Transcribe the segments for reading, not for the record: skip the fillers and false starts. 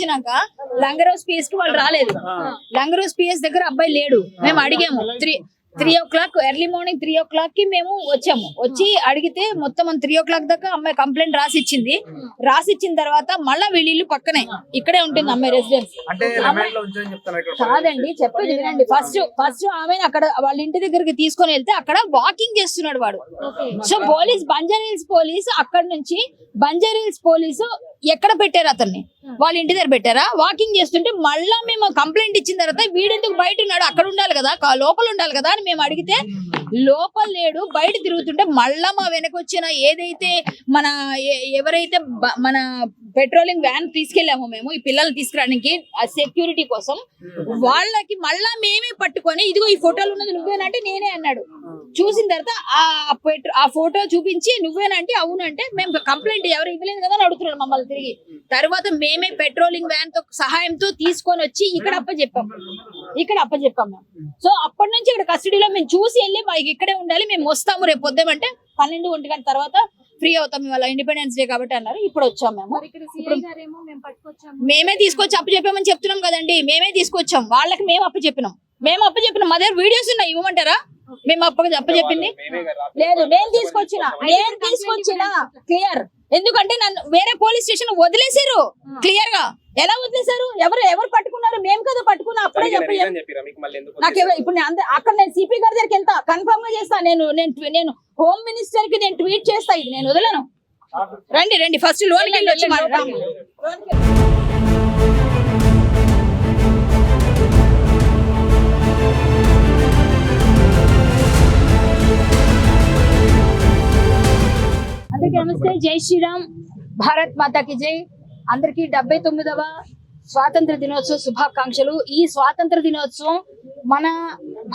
వచ్చినాక లంగరోజ్ పిఎస్ కి వాళ్ళు రాలేదు. లంగరోజ్ పిఎస్ దగ్గర అబ్బాయి లేడు. మేము అడిగాము 3 o'clock ఎర్లీ మార్నింగ్ 3 o'clock కి మేము వచ్చాము. వచ్చి అడిగితే మొత్తం 3 o'clock దాకా అమ్మాయి కంప్లైంట్ రాసిచ్చింది. రాసిచ్చిన తర్వాత మళ్ళా వీళ్ళు పక్కనే ఇక్కడే ఉంటుంది అమ్మాయి రెసిడెన్స్. కాదండి చెప్పేది వినండి. ఫస్ట్ ఆమెను అక్కడ వాళ్ళ ఇంటి దగ్గరికి తీసుకొని వెళ్తే అక్కడ వాకింగ్ చేస్తున్నాడు వాడు. సో పోలీస్ బంజారాహిల్స్ పోలీస్ అక్కడ నుంచి బంజారాహిల్స్ పోలీసు ఎక్కడ పెట్టారు అతన్ని? వాళ్ళ ఇంటి దగ్గర పెట్టారా? వాకింగ్ చేస్తుంటే మళ్ళా మేము కంప్లైంట్ ఇచ్చిన తర్వాత వీడెందుకు బయట ఉన్నాడు, అక్కడ ఉండాలి కదా, లోపల ఉండాలి కదా అని మేము అడిగితే లోపల లేడు, బయట తిరుగుతుంటే మళ్ళా మా వెనకొచ్చిన ఏదైతే ఎవరైతే మన పెట్రోలింగ్ వ్యాన్ తీసుకెళ్లామో మేము ఈ పిల్లల్ని తీసుకురావడానికి సెక్యూరిటీ కోసం, వాళ్ళకి మళ్ళా మేమే పట్టుకొని ఇదిగో ఈ ఫోటోలు ఉన్నది నువ్వేనంటే నేనే అన్నాడు. చూసిన తర్వాత ఆ ఫోటో చూపించి నువ్వేనంటే అవునంటే మేము కంప్లైంట్ ఎవరు ఇవ్వలేదు కదా అని అడుగుతున్నాడు మమ్మల్ని తిరిగి. తర్వాత మేమే పెట్రోలింగ్ వ్యాన్ తో సహాయంతో తీసుకొని వచ్చి ఇక్కడ అప్పచెప్పాం మేము. సో అప్పటి నుంచి ఇక్కడ కస్టడీలో మేము చూసి వెళ్ళి ఇక్కడే ఉండాలి, మేము వస్తాము రేపు పొద్దుమంటే 12 ఒంటి గంట తర్వాత ఫ్రీ అవుతాం ఇవాళ ఇండిపెండెన్స్ డే కాబట్టి అన్నారు. ఇప్పుడు వచ్చాం మేము. మేమే తీసుకొచ్చి అప్పచెప్పామని చెప్తున్నాం కదండి. మేమే తీసుకొచ్చాం, వాళ్ళకి మేము అప్పచెప్పినాం. మా దగ్గర వీడియోస్ ఉన్నాయి, ఇవ్వమంటారా? మేము అప్పచెప్పింది లేదు, నేను తీసుకొచ్చిన క్లియర్. ఎందుకంటే నన్ను వేరే పోలీస్ స్టేషన్ వదిలేసారు క్లియర్ గా. ఎలా వదిలేసారు? ఎవరు పట్టుకున్నారు? మేము కదా పట్టుకున్నా. అప్పుడే నాకు ఇప్పుడు అక్కడ నేను సిపి గారి దగ్గరికి వెళ్తా, కన్ఫర్మ్ గా చేస్తా. నేను హోమ్ మినిస్టర్ కి నేను ట్వీట్ చేస్తా, ఇది నేను వదలను. రండి ఫస్ట్ లోన్కి వెళ్ళి వచ్చి అందరికీ నమస్తే, జై శ్రీరామ్, భారత్ మాతాకి జై. అందరికీ 79వ స్వాతంత్ర దినోత్సవ శుభాకాంక్షలు. ఈ స్వాతంత్ర దినోత్సవం మన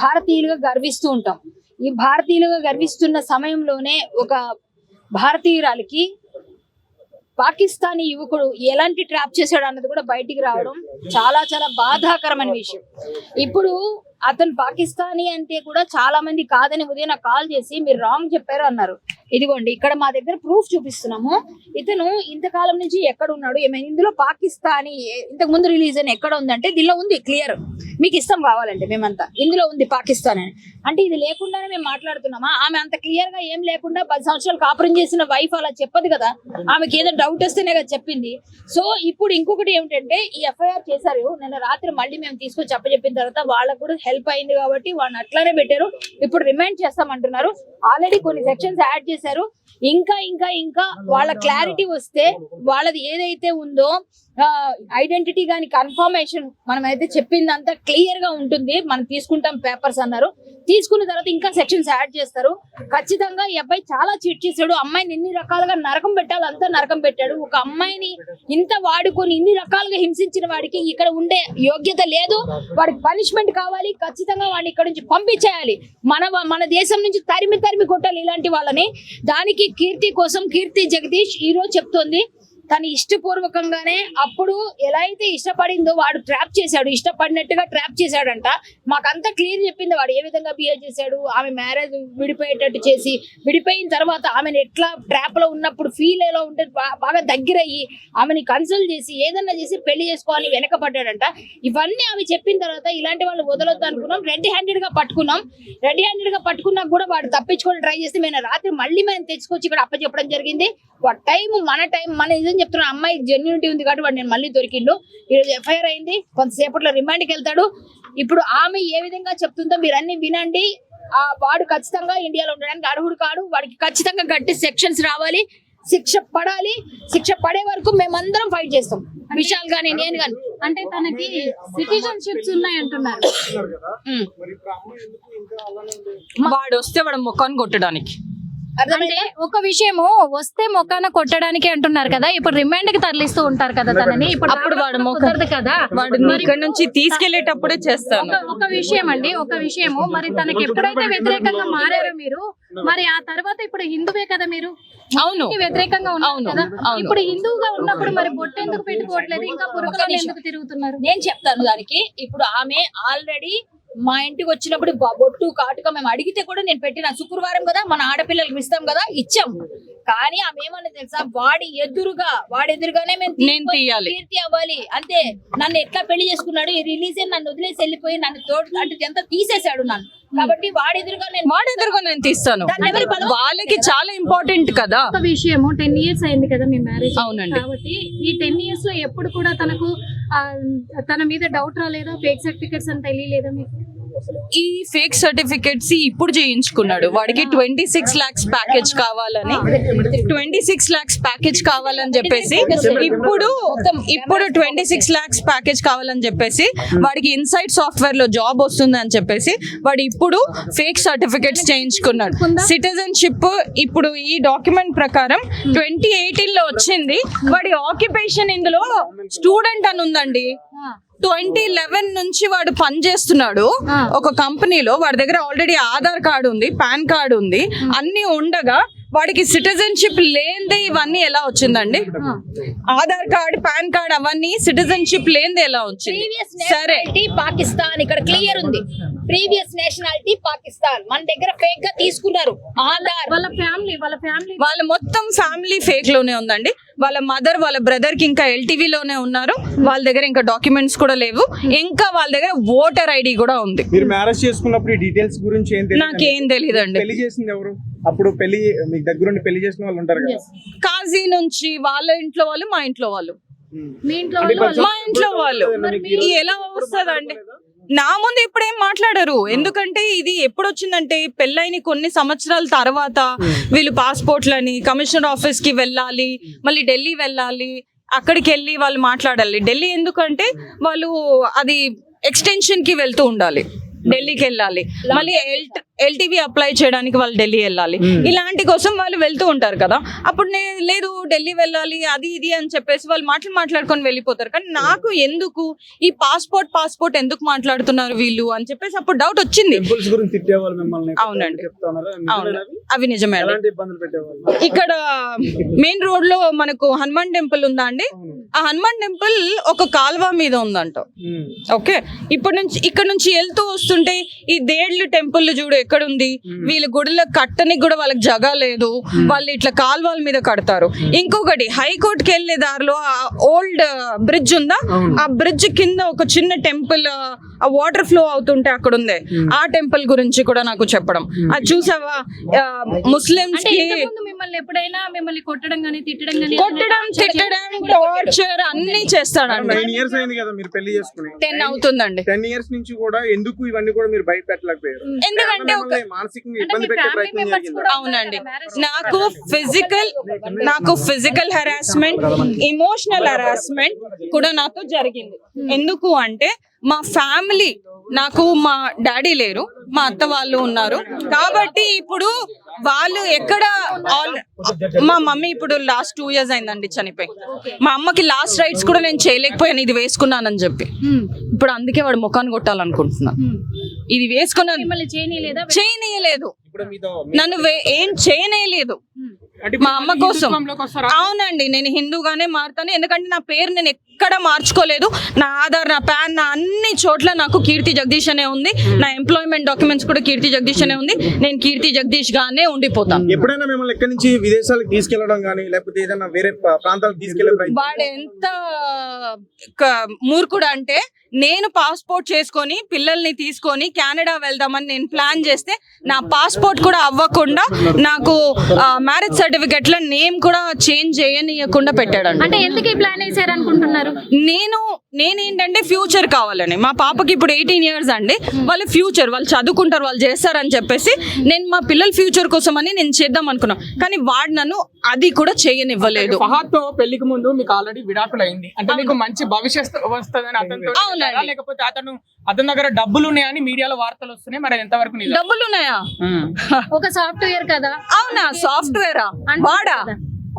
భారతీయులుగా గర్విస్తూ ఉంటాం. ఈ భారతీయులుగా గర్విస్తున్న సమయంలోనే ఒక భారతీయురాలికి పాకిస్తానీ యువకుడు ఎలాంటి ట్రాప్ చేశాడు అన్నది కూడా బయటికి రావడం చాలా చాలా బాధాకరమైన విషయం. ఇప్పుడు అతను పాకిస్తానీ అంటే కూడా చాలా మంది కాదని ఉదయం నాకు కాల్ చేసి మీరు రాంగ్ చెప్పారు అన్నారు. ఇదిగోండి ఇక్కడ మా దగ్గర ప్రూఫ్ చూపిస్తున్నాము. ఇతను ఇంతకాలం నుంచి ఎక్కడ ఉన్నాడు, ఏమైనా ఇందులో పాకిస్తానీ ఇంతకు ముందు రిలీజ్ అని ఎక్కడ ఉందంటే దీనిలో ఉంది క్లియర్. మీకు ఇష్టం కావాలంటే మేమంతా ఇందులో ఉంది పాకిస్తాన్ అని. అంటే ఇది లేకుండానే మేము మాట్లాడుతున్నామా? ఆమె అంత క్లియర్ గా ఏం లేకుండా 10 సంవత్సరాలు కాపురం చేసిన వైఫ్ అలా చెప్పదు కదా. ఆమెకి ఏదో డౌట్ వస్తేనే కదా చెప్పింది. సో ఇప్పుడు ఇంకొకటి ఏమిటంటే ఈ ఎఫ్ఐఆర్ చేశారు నిన్న రాత్రి, మళ్ళీ మేము తీసుకొచ్చి చెప్పిన తర్వాత వాళ్ళకు కూడా హెల్ప్ అయింది కాబట్టి వాళ్ళని అట్లానే పెట్టారు. ఇప్పుడు రిమైండ్ చేస్తామంటున్నారు. ఆల్రెడీ కొన్ని సెక్షన్స్ యాడ్ చేశారు. ఇంకా వాళ్ళ క్లారిటీ వస్తే వాళ్ళది ఏదైతే ఉందో ఐడెంటిటీ గాని కన్ఫర్మేషన్ మనం అయితే చెప్పిందంతా క్లియర్ గా ఉంటుంది. మనం తీసుకుంటాం పేపర్స్ అన్నారు. తీసుకున్న తర్వాత ఇంకా సెక్షన్స్ యాడ్ చేస్తారు. ఖచ్చితంగా ఈ అబ్బాయి చాలా చీట్ చేశాడు. అమ్మాయిని ఎన్ని రకాలుగా నరకం పెట్టాలి అంతా నరకం పెట్టాడు. ఒక అమ్మాయిని ఇంత వాడుకొని ఇన్ని రకాలుగా హింసించిన వాడికి ఇక్కడ ఉండే యోగ్యత లేదు. వాడికి పనిష్మెంట్ కావాలి. ఖచ్చితంగా వాడిని ఇక్కడ నుంచి పంపించేయాలి. మన దేశం నుంచి తరిమి కొట్టాలి ఇలాంటి వాళ్ళని. దానికి కీర్తి కోసం కీర్తి జగదీష్ ఈ రోజు చెప్తోంది తను ఇష్టపూర్వకంగానే అప్పుడు ఎలా అయితే ఇష్టపడిందో వాడు ట్రాప్ చేశాడు, ఇష్టపడినట్టుగా ట్రాప్ చేశాడంట. మాకంతా క్లియర్ చెప్పింది వాడు ఏ విధంగా బిహేవ్ చేశాడు. ఆమె మ్యారేజ్ విడిపోయేటట్టు చేసి, విడిపోయిన తర్వాత ఆమెను ఎట్లా ట్రాప్ లో ఉన్నప్పుడు ఫీల్ ఎలా ఉంటే బాగా దగ్గరయ్యి ఆమెని కన్సల్ట్ చేసి ఏదన్నా చేసి పెళ్లి చేసుకోవాలని వెనకపడ్డాడంట. ఇవన్నీ ఆమె చెప్పిన తర్వాత ఇలాంటి వాళ్ళు వదలొద్దు అనుకున్నాం. రెడ్ హ్యాండెడ్ గా పట్టుకున్నా కూడా వాడు తప్పించుకొని ట్రై చేస్తే మేము రాత్రి మళ్ళీ మేము తెచ్చుకొచ్చి ఇక్కడ అప్పచెప్పడం జరిగింది. మన నిజం చెప్తున్నా, అమ్మాయి జెన్యూనిటీ ఉంది కాబట్టి వాడు నేను మళ్ళీ దొరికిండు. ఈరోజు ఎఫ్ఐఆర్ అయింది, కొంతసేపట్లో రిమాండ్కి వెళ్తాడు. ఇప్పుడు ఆమె ఏ విధంగా చెప్తుందో మీరు అన్ని వినండి. వాడు ఖచ్చితంగా ఇండియాలో ఉండడానికి అర్హుడు కాడు. వాడికి ఖచ్చితంగా గట్టి సెక్షన్స్ రావాలి, శిక్ష పడాలి. శిక్ష పడే వరకు మేమందరం ఫైట్ చేస్తాం, విశాల్ గానీ నేను గాని. అంటే తనకి సిటిజన్షిప్స్ ఉన్నాయి అంటున్నారు. వాడు వస్తే వాడు ముఖాన్ని కొట్టడానికి. అంటే ఒక విషయము వస్తే మొక్కాన కొట్టడానికి అంటున్నారు కదా. ఇప్పుడు రిమాండ్ కి తరలిస్తూ ఉంటారు కదా తనని. ఇప్పుడు అప్పుడు వాడు కుదరదు కదా, వాడు ఇక్కడ నుంచి తీసుకెళ్లేటప్పుడే చేస్తాను. ఒక విషయము మరి తనకి ఎప్పుడైతే వ్యతిరేకంగా మారారో మీరు, మరి ఆ తర్వాత ఇప్పుడు హిందువే కదా మీరు, అవును వ్యతిరేకంగా ఉన్నారు కదా. ఇప్పుడు హిందువుగా ఉన్నప్పుడు మరి బొట్టు ఎందుకు పెట్టుకోవట్లేదు, ఇంకా పురుగులు ఎందుకు తిరుగుతున్నారు? నేను చెప్తాను దానికి. ఇప్పుడు ఆమె ఆల్రెడీ మా ఇంటికి వచ్చినప్పుడు బొట్టు కాటుక మేము అడిగితే కూడా నేను పెట్టిన శుక్రవారం కదా మన ఆడపిల్లలకి ఇస్తాం కదా, ఇచ్చాం. కానీ ఆమె ఏమన్నా తెలుసా, వాడి ఎదురుగానే మేము నేను తీయాలి. కీర్తి అవ్వాలి అంతే. నన్ను ఎట్లా పెళ్లి చేసుకున్నాడు, ఈ రిలీజ్ నన్ను వదిలేసి వెళ్ళిపోయి నన్ను తోడు అంటే ఎంత తీసేశాడు నన్ను. కాబట్టి వాడి ఎదురుగా నేను తీస్తాను. వాళ్ళకి చాలా ఇంపార్టెంట్ కదా. ఒక విషయము 10 years అయింది కదా మీ మ్యారేజ్. అవునండి. కాబట్టి ఈ 10 years లో ఎప్పుడు కూడా తనకు తన మీద డౌట్ రాలేదా? ఫేక్ సర్టిఫికెట్స్ అని తెలియలేదా మీకు? ఈ ఫేక్ సర్టిఫికెట్స్ ఇప్పుడు చేయించుకున్నాడు. వాడికి 26 lakhs ప్యాకేజ్ కావాలని 26 lakhs ప్యాకేజ్ కావాలని చెప్పేసి ఇప్పుడు 26 lakhs ప్యాకేజ్ కావాలని చెప్పేసి వాడికి ఇన్సైడ్ సాఫ్ట్వేర్ లో జాబ్ వస్తుంది అని చెప్పేసి వాడు ఇప్పుడు ఫేక్ సర్టిఫికెట్స్ చేయించుకున్నాడు. సిటిజన్షిప్ ఇప్పుడు ఈ డాక్యుమెంట్ ప్రకారం 2018 లో వచ్చింది. వాడి ఆక్యుపేషన్ ఇందులో స్టూడెంట్ అని ఉందండి. 2011 నుంచి వాడు పని చేస్తున్నాడు ఒక కంపెనీలో. వాడి దగ్గర ఆల్రెడీ ఆధార్ కార్డు ఉంది, పాన్ కార్డు ఉంది, అన్ని ఉండగా వాడికి సిటిజన్షిప్ లేనిదే ఇవన్నీ ఎలా వచ్చిందండి? ఆధార్ కార్డు, పాన్ కార్డు అవన్నీ సిటిజన్షిప్ లేనిదే ఎలా వచ్చింది? సరే, పాకిస్తాన్ ఇక్కడ క్లియర్ ఉంది. ప్రీవియస్ నేషనాలిటీ పాకిస్తాన్, మన దగ్గర ఫేక్ గా తీసుకున్నారు ఆధార్. వాళ్ళ ఫ్యామిలీ వాళ్ళ మొత్తం ఫ్యామిలీ ఫేక్ లోనే ఉందండి. వాళ్ళ మదర్, వాళ్ళ బ్రదర్ కి ఇంకా ఎల్టీవీ లోనే ఉన్నారు. వాళ్ళ దగ్గర ఇంకా డాక్యుమెంట్స్ కూడా లేవు. ఇంకా వాళ్ళ దగ్గర ఓటర్ ఐడి కూడా ఉంది. మీరు మ్యారేజ్ చేసుకున్నప్పుడు ఈ డీటెయిల్స్ గురించి ఏం తెలియదు? నాకేం తెలియదండి. పెళ్లి చేసింది ఎవరు? అప్పుడు పెళ్లి మీకు దగ్గరుండి పెళ్లి చేసిన వాళ్ళు ఉంటారు కదా, కాజీ నుంచి వాళ్ళ ఇంట్లో వాళ్ళు, మా ఇంట్లో వాళ్ళు, మీ ఇంట్లో మా ఇంట్లో వాళ్ళు. ఎలా వస్తుందండి? నా ముందు ఇప్పుడేం మాట్లాడరు. ఎందుకంటే ఇది ఎప్పుడు వచ్చిందంటే పెళ్ళైన కొన్ని సంవత్సరాల తర్వాత వీళ్ళు పాస్పోర్ట్లని కమిషనర్ ఆఫీస్ కి వెళ్ళాలి, మళ్ళీ ఢిల్లీ వెళ్ళాలి, అక్కడికి వెళ్ళి వాళ్ళు మాట్లాడాలి. ఢిల్లీ ఎందుకంటే వాళ్ళు అది ఎక్స్టెన్షన్ కి వెళ్తూ ఉండాలి, ఢిల్లీకి వెళ్ళాలి, మళ్ళీ ఎల్టీవీ అప్లై చేయడానికి వాళ్ళు ఢిల్లీ వెళ్ళాలి. ఇలాంటి కోసం వాళ్ళు వెళ్తూ ఉంటారు కదా. అప్పుడు నేను లేదు ఢిల్లీ వెళ్ళాలి అది ఇది అని చెప్పేసి వాళ్ళు మాట్లాడుకొని వెళ్ళిపోతారు. కానీ నాకు ఎందుకు ఈ పాస్పోర్ట్ ఎందుకు మాట్లాడుతున్నారు వీళ్ళు అని చెప్పేసి అప్పుడు డౌట్ వచ్చింది. అవునండి, అవును, అవి నిజమే. ఇక్కడ మెయిన్ రోడ్ లో మనకు హనుమాన్ టెంపుల్ ఉందా అండి? ఆ హనుమాన్ టెంపుల్ ఒక కాల్వ మీద ఉందంట. ఓకే, ఇక్కడ నుంచి వెళ్తూ వస్తుంటే ఈ దేడ్లు టెంపుల్ చూడు ఎక్కడ ఉంది. వీళ్ళ గుడిలో కట్టనికి కూడా వాళ్ళకి జగ లేదు, వాళ్ళు ఇట్లా కాల్వల మీద కడతారు. ఇంకొకటి హైకోర్టుకి వెళ్లే దారిలో ఆ ఓల్డ్ బ్రిడ్జ్ ఉందా, ఆ బ్రిడ్జ్ కింద ఒక చిన్న టెంపుల్, ఆ వాటర్ ఫ్లో అవుతుంటే అక్కడ ఉంది. ఆ టెంపుల్ గురించి కూడా నాకు చెప్పడం. అది చూసావా, ముస్లిమ్స్ కి మిమ్మల్ని ఎప్పుడైనా మిమ్మల్ని కొట్టడం గానీ తిట్టడం టార్చర్ అన్ని చేస్తాడండి. 9 years అయింది కదా మీరు పెళ్లి చేసుకుని. 10 అవుతుందండి. 10 years నుంచి కూడా ఎందుకు ఇవన్నీ కూడా మీరు బయట పెట్టలేకపోయారు? ఎందుకంటే మానసికంగా ఇబ్బంది పెట్టే ప్రయత్నం జరిగింది. అవునండి, నాకు ఫిజికల్ హెరాస్మెంట్, ఇమోషనల్ హెరాస్మెంట్ కూడా నాతో జరిగింది. ఎందుకు అంటే మా ఫ్యామిలీ, నాకు మా డాడీ లేరు, మా అత్త వాళ్ళు ఉన్నారు. కాబట్టి ఇప్పుడు వాళ్ళు ఎక్కడ మా మమ్మీ ఇప్పుడు లాస్ట్ 2 years అయిందండి చనిపోయి. మా అమ్మకి లాస్ట్ రైట్స్ కూడా నేను చేయలేకపోయాను ఇది వేసుకున్నానని చెప్పి. ఇప్పుడు అందుకే వాడు ముఖాన్ని కొట్టాలనుకుంటున్నాను. ఇది వేసుకున్నాను, చేయనీయలేదు, నన్ను ఏం చేయనేయలేదు మా అమ్మ కోసం. అవునండి, నేను హిందూగానే మారుతాను. ఎందుకంటే నా పేరు నేను ఎక్కడ మార్చుకోలేదు. నా ఆధార్, నా పాన్, నా అన్ని చోట్ల నాకు కీర్తి జగదీష్ అనే ఉంది. నా ఎంప్లాయ్మెంట్ డాక్యుమెంట్స్ కూడా కీర్తి జగదీష్ అనే ఉంది. నేను కీర్తి జగదీష్ గానే ఉండిపోతాను. ఎప్పుడైనా మిమ్మల్ని ఎక్కడి నుంచి విదేశాలకు తీసుకెళ్లడం గానీ లేకపోతే ఏదైనా వేరే ప్రాంతాలకు తీసుకెళ్లే వాడు ఎంత మూర్ఖుడు అంటే, నేను పాస్పోర్ట్ చేసుకొని పిల్లల్ని తీసుకొని కెనడా వెళ్దామని నేను ప్లాన్ చేస్తే నా పాస్పోర్ట్ కూడా అవ్వకుండా నాకు మ్యారేజ్ సర్టిఫికెట్ లో నేమ్ కూడా చేంజ్ చేయనీయకుండా పెట్టాడండి. అంటే ఎందుకు ఈ ప్లాన్ వేసారు అనుకుంటున్నారు? నేనేంటంటే ఫ్యూచర్ కావాలని, మా పాపకి ఇప్పుడు 18 years అండి. వాళ్ళ ఫ్యూచర్, వాళ్ళు చదువుకుంటారు, వాళ్ళు చేస్తారని చెప్పేసి నేను మా పిల్లల ఫ్యూచర్ కోసం అని నేను చేద్దాం అనుకున్నాను. కానీ వాడు నన్ను అది కూడా చేయనివ్వలేదు. ఫహద్ తో పెళ్లికి ముందు మీకు ఆల్రెడీ విడాకులు అయింది అంటే మీకు మంచి భవిష్యత్తు వస్తుందని అతనితో, లేకపోతే అతని దగ్గర డబ్బులు ఉన్నాయని మీడియాలో వార్తలు వస్తున్నాయి, మరి ఎంత వరకు డబ్బులు ఉన్నాయా? ఒక సాఫ్ట్వేర్ కదా. అవునా, సాఫ్ట్వేరా వాడా?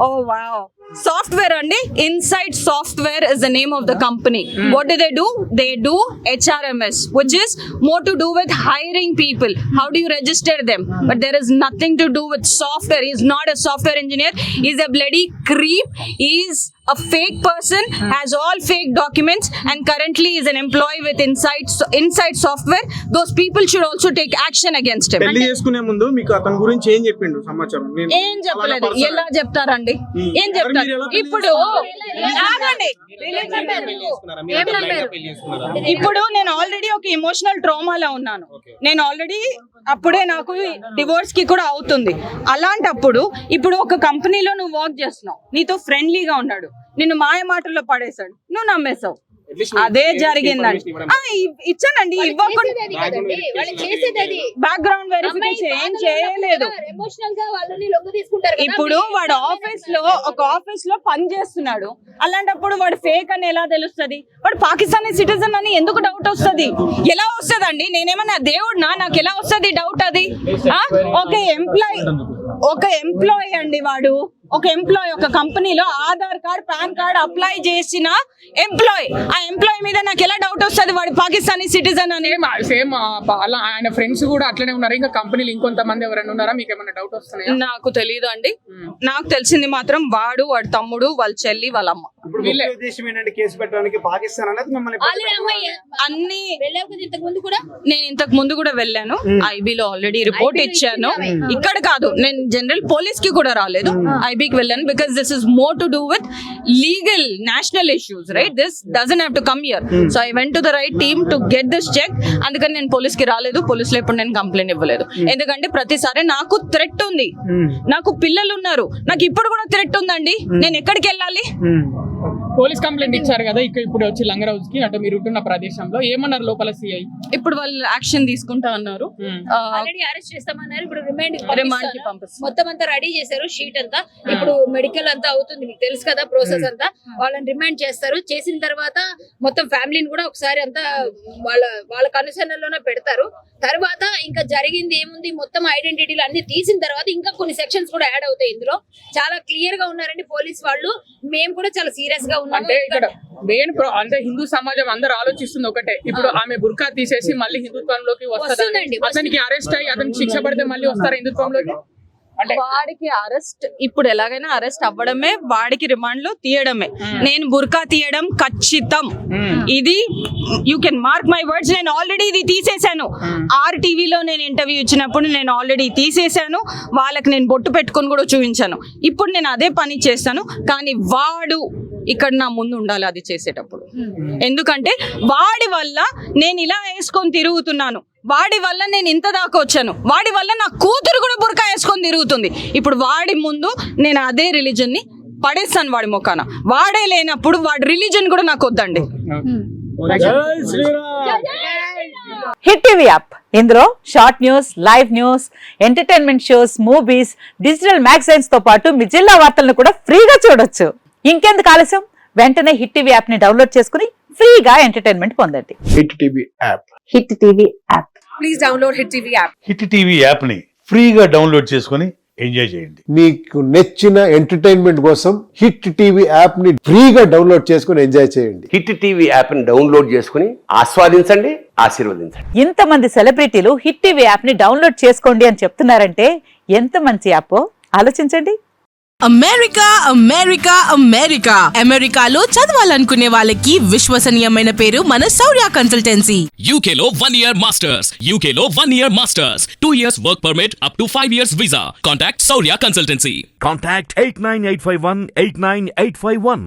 Oh wow, software andi. Inside Software is the name of the company. What do? They do HRMS, which is more to do with hiring people. How do you register them? But there is nothing to do with software. He is not a software engineer. He is a bloody creep. He is a fake person has all fake documents and currently is an employee with inside software. Those people should also take action against him. పెళ్లి చేసుకునే ముందు మీకు అతని గురించి ఏం చెప్పిండు సమాచారం? ఏం చెప్పలేదు. ఎలా చెప్తారండి? ఏం చెప్తారు? ఇప్పుడు ఆగండి. ఇప్పుడు నేను ఆల్రెడీ ఒక ఎమోషనల్ ట్రామాలో ఉన్నాను. నేను ఆల్రెడీ అప్పుడే నాకు డివోర్స్ కి కూడా అవుతుంది. అలాంటప్పుడు ఇప్పుడు ఒక కంపెనీలో నువ్వు వర్క్ చేస్తున్నావు, నీతో ఫ్రెండ్లీగా ఉన్నాడు, నిన్ను మాయ మాటల్లో పడేశాడు, నువ్వు నమ్మేశావు. అదే జరిగిందండి. ఇచ్చానండి, ఇవ్వకుండా బ్యాక్గ్రౌండ్ వెరిఫికేషన్ ఏం చేయలేదు. ఇప్పుడు వాడు ఒక ఆఫీస్ లో పని చేస్తున్నాడు, అలాంటప్పుడు వాడు ఫేక్ అని ఎలా తెలుస్తుంది? వాడు పాకిస్తానీ సిటిజన్ అని ఎందుకు డౌట్ వస్తుంది? ఎలా వస్తుందండి? నేనేమన్నా దేవుడినా? నాకు ఎలా వస్తుంది డౌట్ అది? ఒక ఎంప్లాయీ అండి, వాడు ఒక ఎంప్లాయీ ఒక కంపెనీలో Aadhaar card pan card apply చేసిన ఎంప్లాయీ. ఆ ఎంప్లాయీ మీద నాకు ఎలా డౌట్ వస్తుంది వాడు పాకిస్తానీ సిటిజన్ అని? సేమ్ అలా ఆయన ఫ్రెండ్స్ కూడా అట్లనే ఉన్నారు. ఇంకా కంపెనీలు ఇంకొంతమంది ఎవరైనా ఉన్నారా? మీకు ఏమైనా డౌట్ వస్తున్నాయా? నాకు తెలియదు అండి. నాకు తెలిసింది మాత్రం వాడు, వాడి తమ్ముడు, వాళ్ళ చెల్లి, వాళ్ళ అమ్మ. ఉద్దేశం ఏంటంటే కేసు పెట్టడానికి పాకిస్తాన్ అనేది మమ్మల్ని అన్ని నేను ఇంతకు ముందు కూడా వెళ్ళాను, ఐబీలో ఆల్రెడీ రిపోర్ట్ ఇచ్చాను. ఇక్కడ కాదు, నేను జనరల్ పోలీస్ కి కూడా రాలేదు, ఐబీకి వెళ్ళాను. Because this is more to do with legal national issues, right? This doesn't have to come here. So I went to the right team to get this check. అందుకని నేను పోలీస్ కి రాలేదు, పోలీసులో ఇప్పుడు నేను కంప్లైంట్ ఇవ్వలేదు. ఎందుకంటే ప్రతిసారి నాకు థ్రెట్ ఉంది, నాకు పిల్లలు ఉన్నారు, నాకు ఇప్పుడు కూడా థ్రెట్ ఉందండి. నేను ఎక్కడికి వెళ్ళాలి? పోలీస్ కంప్లైంట్ ఇచ్చారు కదా, ఇప్పుడు వచ్చి లంగరౌజ్ కి, అంటే మీరు ఉంటున్న ప్రదేశంలో ఏమన్నారు లోపల సిఐ? ఇప్పుడు వాళ్ళు యాక్షన్ తీసుకుంటా అన్నారు. ఆల్రెడీ అరెస్ట్ చేస్తామన్నారు. ఇప్పుడు రిమాండ్ కి పంపిస్తారు. మొత్తం అంతా రెడీ చేశారు, షీట్ అంతా. ఇప్పుడు మెడికల్ అంతా అవుతుంది, మీకు తెలుసు కదా ప్రాసెస్ అంతా. వాళ్ళని రిమాండ్ చేస్తారు. చేసిన తర్వాత మొత్తం ఫ్యామిలీని కూడా ఒకసారి అంతా వాళ్ళ కనుసన్నలోనే పెడతారు. తర్వాత ఇంకా జరిగింది ఏముంది, మొత్తం ఐడెంటిటీలు అన్ని తీసిన తర్వాత ఇంకా కొన్ని సెక్షన్స్ కూడా యాడ్ అవుతాయి. ఇందులో చాలా క్లియర్ గా ఉన్నారండి పోలీస్ వాళ్ళు. మేము కూడా చాలా సీరియస్ గా ఉన్నాము. అంటే ఇక్కడ మెయిన్ అంటే హిందూ సమాజం అందరూ ఆలోచిస్తుంది ఒకటే, ఇప్పుడు ఆమె బుర్కా తీసేసి మళ్ళీ హిందుత్వంలోకి వస్తుందండి. అతనికి అరెస్ట్ అయ్యి అతనికి శిక్ష పడితే మళ్ళీ వస్తారా హిందుత్వంలోకి? అంటే వాడికి అరెస్ట్ ఇప్పుడు ఎలాగైనా అరెస్ట్ అవ్వడమే, వాడికి రిమాండ్ లో తీయడమే. నేను బుర్కా తీయడం ఖచ్చితం. ఇది you can mark my words. నేను ఆల్రెడీ ఇది తీసేశాను. RTV లో నేను ఇంటర్వ్యూ ఇచ్చినప్పుడు నేను ఆల్రెడీ తీసేశాను. వాళ్ళకి నేను బొట్టు పెట్టుకొని కూడా చూపించాను. ఇప్పుడు నేను అదే పని చేస్తాను. కానీ వాడు ఇక్కడ నా ముందు ఉండాలి అది చేసేటప్పుడు. ఎందుకంటే వాడి వల్ల నేను ఇలా వేసుకొని తిరుగుతున్నాను, వాడి వల్ల నేను ఇంత దాకా వచ్చాను, వాడి వల్ల నా కూతురు కూడా బుర్కా వేసుకొని తిరుగుతుంది. ఇప్పుడు వాడి ముందు నేను అదే రిలీజన్ ని పడేస్తాను వాడి ముఖాన. వాడే లేనప్పుడు వాడి రిలీజన్ కూడా నాకు వద్దండి. హిట్ టీవీ యాప్, ఇందులో short news, live news, entertainment shows, movies, digital magazines తో పాటు మీ జిల్లా వార్తలను కూడా ఫ్రీగా చూడొచ్చు. ఇంకెందుకు ఆలస్యం, వెంటనే హిట్ టీవీ యాప్ ని డౌన్లోడ్ చేసుకుని ఫ్రీగా ఎంటర్టైన్మెంట్ పొందండి. Hit TV app. Hit TV app. Please download hit TV app. Hit TV app ని ఫ్రీగా డౌన్లోడ్ చేసుకుని ఎంజాయ్ చేయండి. మీకు నచ్చిన ఎంటర్టైన్మెంట్ కోసం హిట్ టీవీ యాప్ ని ఫ్రీగా డౌన్లోడ్ చేసుకుని ఎంజాయ్ చేయండి. హిట్ టీవీ యాప్ ని డౌన్లోడ్ చేసుకుని ఆస్వాదించండి, ఆశీర్వదించండి. ఇంతమంది సెలబ్రిటీలు హిట్ టీవీ యాప్ ని డౌన్లోడ్ చేసుకోండి అని చెప్తున్నారంటే ఎంత మంచి యాప్ ఆలోచించండి. అమెరికా అమెరికా అమెరికా అమెరికాలో చదవాలనుకునే వాళ్ళకి విశ్వసనీయమైన పేరు మన శౌర్య కన్సల్టెన్సీ. UK లో 1 year masters, UK లో 1 year masters, 2 years work permit up to 5 years visa. Contact Shaurya Consultancy. Contact 89851 89851.